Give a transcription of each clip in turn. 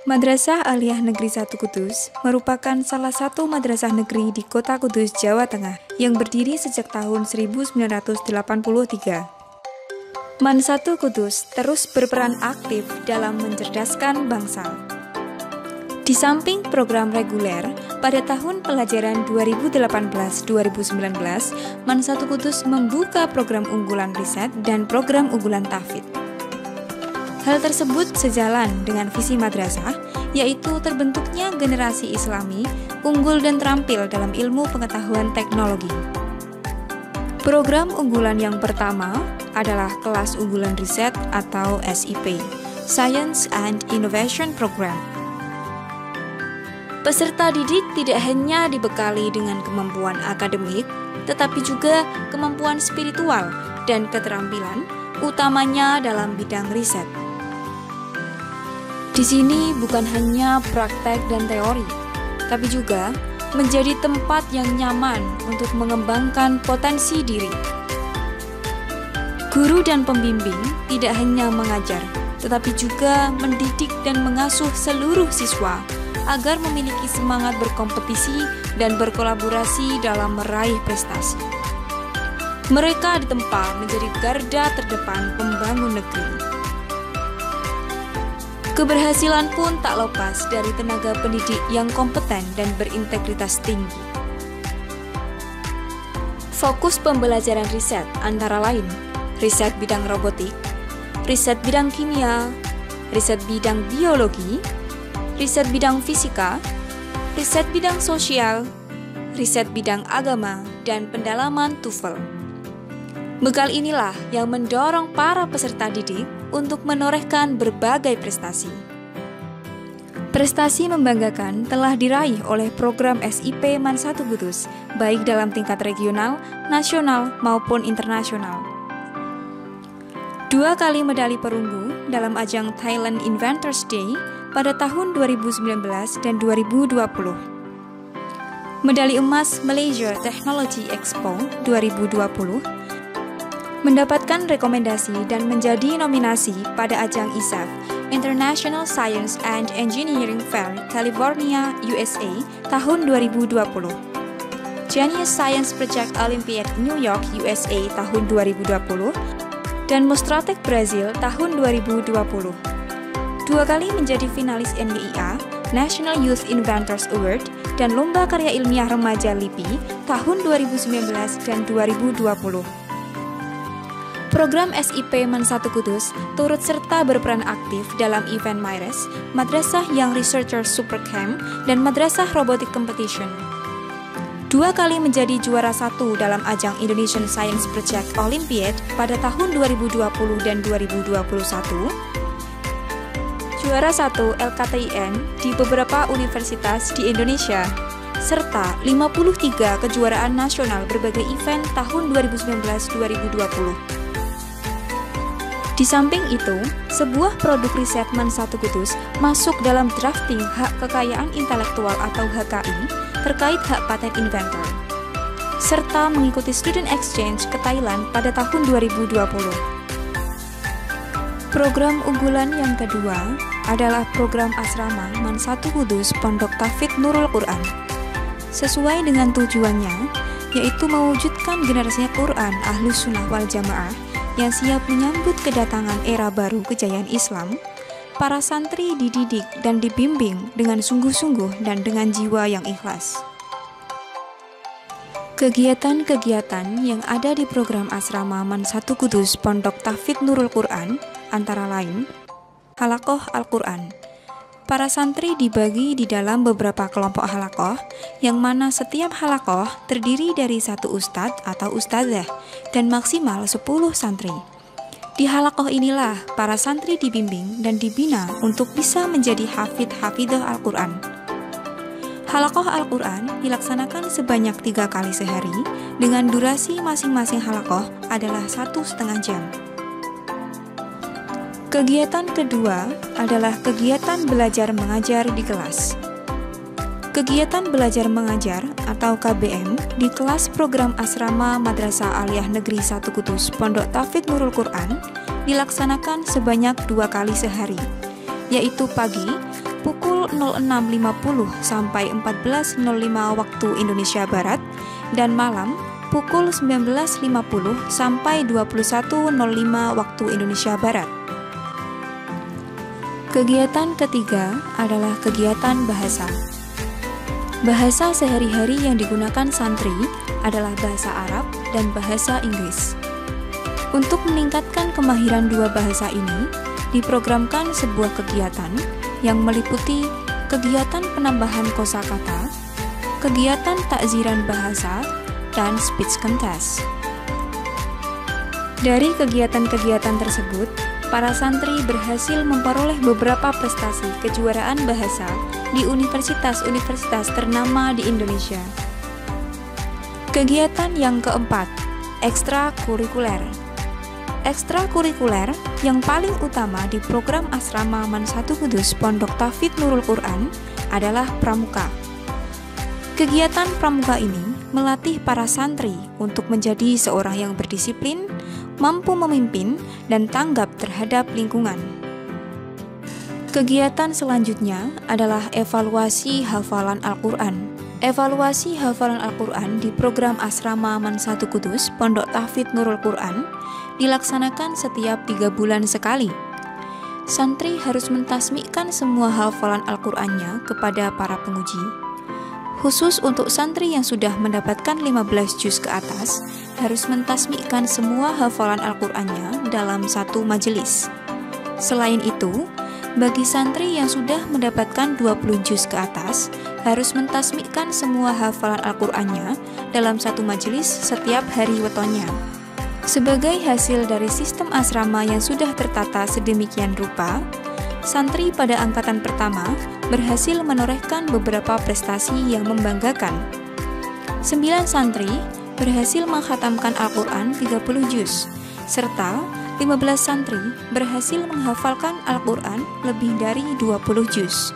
Madrasah Aliyah Negeri 1 Kudus merupakan salah satu madrasah negeri di Kota Kudus, Jawa Tengah yang berdiri sejak tahun 1983. MAN 1 Kudus terus berperan aktif dalam mencerdaskan bangsa. Di samping program reguler, pada tahun pelajaran 2018-2019, MAN 1 Kudus membuka program unggulan riset dan program unggulan tahfidz. Hal tersebut sejalan dengan visi madrasah, yaitu terbentuknya generasi Islami unggul dan terampil dalam ilmu pengetahuan teknologi. Program unggulan yang pertama adalah kelas unggulan riset atau SIP, Science and Innovation Program. Peserta didik tidak hanya dibekali dengan kemampuan akademik, tetapi juga kemampuan spiritual dan keterampilan, utamanya dalam bidang riset. Di sini bukan hanya praktek dan teori, tapi juga menjadi tempat yang nyaman untuk mengembangkan potensi diri. Guru dan pembimbing tidak hanya mengajar, tetapi juga mendidik dan mengasuh seluruh siswa agar memiliki semangat berkompetisi dan berkolaborasi dalam meraih prestasi. Mereka ditempa menjadi garda terdepan pembangun negeri. Keberhasilan pun tak lepas dari tenaga pendidik yang kompeten dan berintegritas tinggi. Fokus pembelajaran riset antara lain riset bidang robotik, riset bidang kimia, riset bidang biologi, riset bidang fisika, riset bidang sosial, riset bidang agama, dan pendalaman TOEFL. Bekal inilah yang mendorong para peserta didik untuk menorehkan berbagai prestasi. Prestasi membanggakan telah diraih oleh program SIP MAN 1 Kudus, baik dalam tingkat regional, nasional, maupun internasional. 2 kali medali perunggu dalam ajang Thailand Inventors Day pada tahun 2019 dan 2020. Medali emas Malaysia Technology Expo 2020, mendapatkan rekomendasi dan menjadi nominasi pada ajang ISAF, International Science and Engineering Fair, California, USA, tahun 2020. Genius Science Project Olympiad New York, USA, tahun 2020, dan Mostratec Brazil, tahun 2020. 2 kali menjadi finalis NYIA, National Youth Inventors Award, dan Lomba Karya Ilmiah Remaja LIPI, tahun 2019 dan 2020. Program SIP MAN 1 Kudus turut serta berperan aktif dalam event MyRes, Madrasah Young Researchers Supercamp, dan Madrasah Robotic Competition. 2 kali menjadi juara 1 dalam ajang Indonesian Science Project Olympiad pada tahun 2020 dan 2021. Juara 1 LKTIN di beberapa universitas di Indonesia, serta 53 kejuaraan nasional berbagai event tahun 2019-2020. Di samping itu, sebuah produk riset MAN 1 Kudus masuk dalam drafting hak kekayaan intelektual atau HKI terkait hak paten inventor, serta mengikuti student exchange ke Thailand pada tahun 2020. Program unggulan yang kedua adalah program asrama MAN 1 Kudus Pondok Tahfidz Nurul Quran. Sesuai dengan tujuannya, yaitu mewujudkan generasi Quran Ahlus Sunnah wal Jamaah yang siap menyambut kedatangan era baru kejayaan Islam, para santri dididik dan dibimbing dengan sungguh-sungguh dan dengan jiwa yang ikhlas. Kegiatan-kegiatan yang ada di program asrama MAN 1 Kudus Pondok Tahfidz Nurul Quran antara lain Halaqah Al-Quran. Para santri dibagi di dalam beberapa kelompok halaqah, yang mana setiap halaqah terdiri dari 1 ustadz atau ustadzah dan maksimal 10 santri. Di halaqah inilah para santri dibimbing dan dibina untuk bisa menjadi hafidh-hafidhah Al-Quran. Halaqah Al-Quran dilaksanakan sebanyak 3 kali sehari dengan durasi masing-masing halaqah adalah 1,5 jam. Kegiatan kedua adalah kegiatan belajar mengajar di kelas. Kegiatan belajar mengajar atau KBM di kelas program asrama Madrasah Aliyah Negeri 1 Kudus Pondok Tahfidz Nurul Quran dilaksanakan sebanyak 2 kali sehari, yaitu pagi pukul pukul 06.50 sampai 14.05 waktu Indonesia Barat dan malam pukul 19.50 sampai 21.05 waktu Indonesia Barat. Kegiatan ketiga adalah kegiatan bahasa. Bahasa sehari-hari yang digunakan santri adalah bahasa Arab dan bahasa Inggris. Untuk meningkatkan kemahiran dua bahasa ini, diprogramkan sebuah kegiatan yang meliputi kegiatan penambahan kosakata, kegiatan takziran bahasa, dan speech contest. Dari kegiatan-kegiatan tersebut, para santri berhasil memperoleh beberapa prestasi kejuaraan bahasa di universitas-universitas ternama di Indonesia. Kegiatan yang keempat, ekstrakurikuler. Ekstrakurikuler yang paling utama di program Asrama Mansatu Kudus Pondok Tahfidz Nurul Quran adalah pramuka. Kegiatan pramuka ini melatih para santri untuk menjadi seorang yang berdisiplin, mampu memimpin, dan tanggap terhadap lingkungan. Kegiatan selanjutnya adalah evaluasi hafalan Al-Quran. Evaluasi hafalan Al-Quran di program Asrama Mansatu Kudus Pondok Tahfidz Nurul Quran dilaksanakan setiap 3 bulan sekali. Santri harus mentasmikkan semua hafalan Al-Qur'annya kepada para penguji. Khusus untuk santri yang sudah mendapatkan 15 juz ke atas, harus mentasmikkan semua hafalan Al-Qur'annya dalam satu majelis. Selain itu, bagi santri yang sudah mendapatkan 20 juz ke atas, harus mentasmikkan semua hafalan Al-Qur'annya dalam satu majelis setiap hari wetonnya. Sebagai hasil dari sistem asrama yang sudah tertata sedemikian rupa, santri pada angkatan pertama berhasil menorehkan beberapa prestasi yang membanggakan. 9 santri berhasil mengkhatamkan Al-Quran 30 juz, serta 15 santri berhasil menghafalkan Al-Quran lebih dari 20 juz.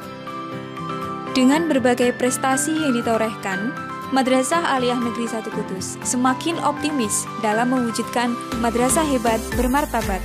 Dengan berbagai prestasi yang ditorehkan, Madrasah Aliyah Negeri 1 Kudus semakin optimis dalam mewujudkan madrasah hebat bermartabat